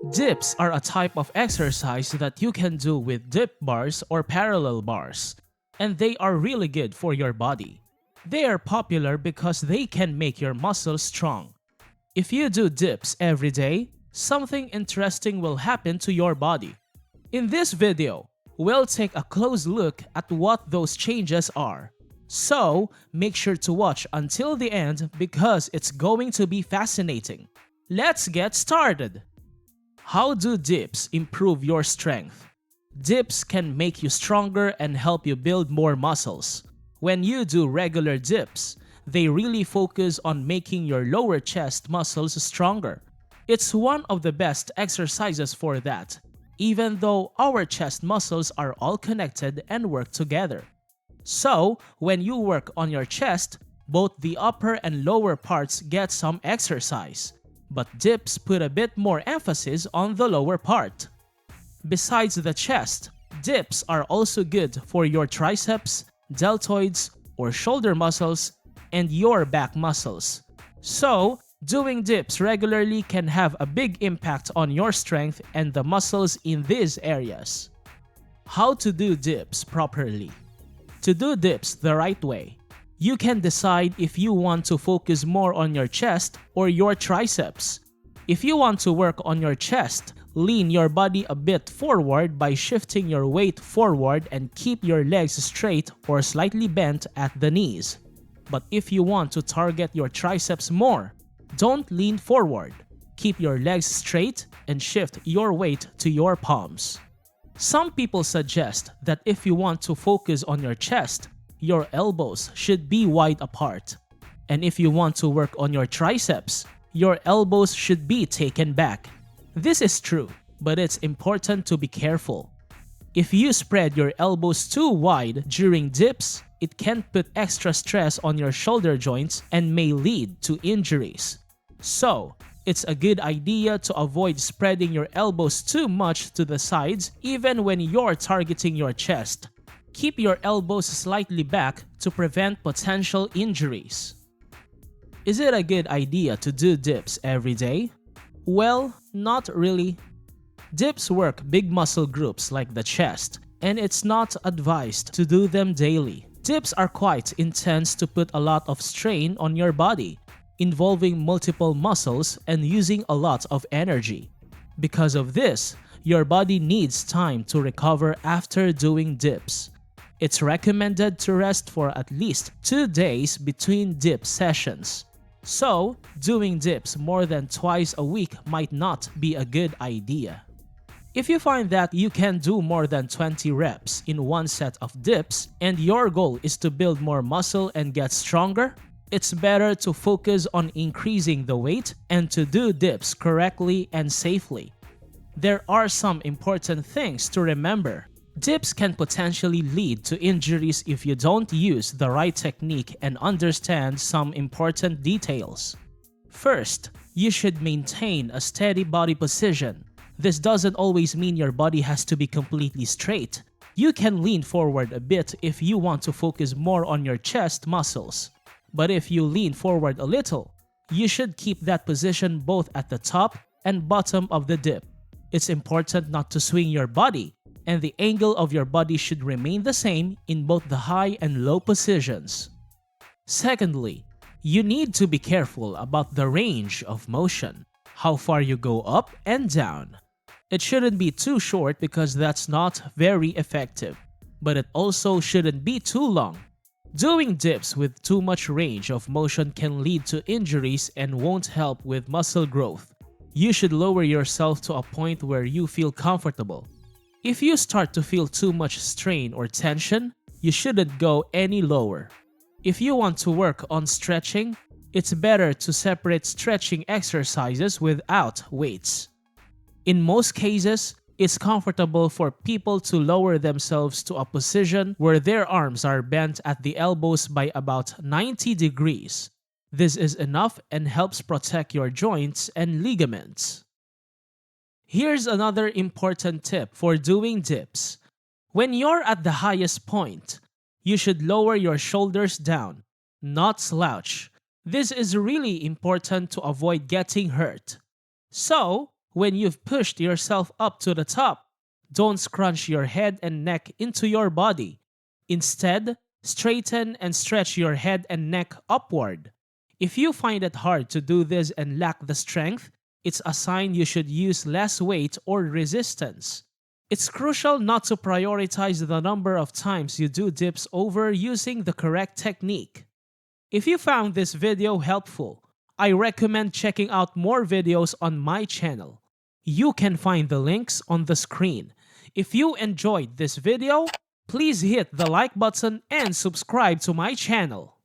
Dips are a type of exercise that you can do with dip bars or parallel bars, and they are really good for your body. They are popular because they can make your muscles strong. If you do dips every day, something interesting will happen to your body. In this video, we'll take a close look at what those changes are. So, make sure to watch until the end because it's going to be fascinating. Let's get started! How do dips improve your strength? Dips can make you stronger and help you build more muscles. When you do regular dips, they really focus on making your lower chest muscles stronger. It's one of the best exercises for that, even though our chest muscles are all connected and work together. So, when you work on your chest, both the upper and lower parts get some exercise. But dips put a bit more emphasis on the lower part. Besides the chest, dips are also good for your triceps, deltoids, or shoulder muscles, and your back muscles. So, doing dips regularly can have a big impact on your strength and the muscles in these areas. How to do dips properly? To do dips the right way, you can decide if you want to focus more on your chest or your triceps. If you want to work on your chest, lean your body a bit forward by shifting your weight forward and keep your legs straight or slightly bent at the knees. But if you want to target your triceps more, don't lean forward. Keep your legs straight and shift your weight to your palms. Some people suggest that if you want to focus on your chest, your elbows should be wide apart. And if you want to work on your triceps, your elbows should be taken back. This is true, but it's important to be careful. If you spread your elbows too wide during dips, it can put extra stress on your shoulder joints and may lead to injuries. So, it's a good idea to avoid spreading your elbows too much to the sides even when you're targeting your chest. Keep your elbows slightly back to prevent potential injuries. Is it a good idea to do dips every day? Well, not really. Dips work big muscle groups like the chest, and it's not advised to do them daily. Dips are quite intense to put a lot of strain on your body, involving multiple muscles and using a lot of energy. Because of this, your body needs time to recover after doing dips. It's recommended to rest for at least 2 days between dip sessions. So, doing dips more than twice a week might not be a good idea. If you find that you can do more than 20 reps in one set of dips and your goal is to build more muscle and get stronger, it's better to focus on increasing the weight and to do dips correctly and safely. There are some important things to remember. Dips can potentially lead to injuries if you don't use the right technique and understand some important details. First, you should maintain a steady body position. This doesn't always mean your body has to be completely straight. You can lean forward a bit if you want to focus more on your chest muscles. But if you lean forward a little, you should keep that position both at the top and bottom of the dip. It's important not to swing your body, and the angle of your body should remain the same in both the high and low positions. Secondly, you need to be careful about the range of motion, how far you go up and down. It shouldn't be too short because that's not very effective, but it also shouldn't be too long. Doing dips with too much range of motion can lead to injuries and won't help with muscle growth. You should lower yourself to a point where you feel comfortable. If you start to feel too much strain or tension, you shouldn't go any lower. If you want to work on stretching, it's better to separate stretching exercises without weights. In most cases, it's comfortable for people to lower themselves to a position where their arms are bent at the elbows by about 90 degrees. This is enough and helps protect your joints and ligaments. Here's another important tip for doing dips. When you're at the highest point, you should lower your shoulders down, not slouch. This is really important to avoid getting hurt. So, When you've pushed yourself up to the top, don't scrunch your head and neck into your body. Instead, straighten and stretch your head and neck upward. If you find it hard to do this and lack the strength, it's a sign you should use less weight or resistance. It's crucial not to prioritize the number of times you do dips over using the correct technique. If you found this video helpful, I recommend checking out more videos on my channel. You can find the links on the screen. If you enjoyed this video, please hit the like button and subscribe to my channel.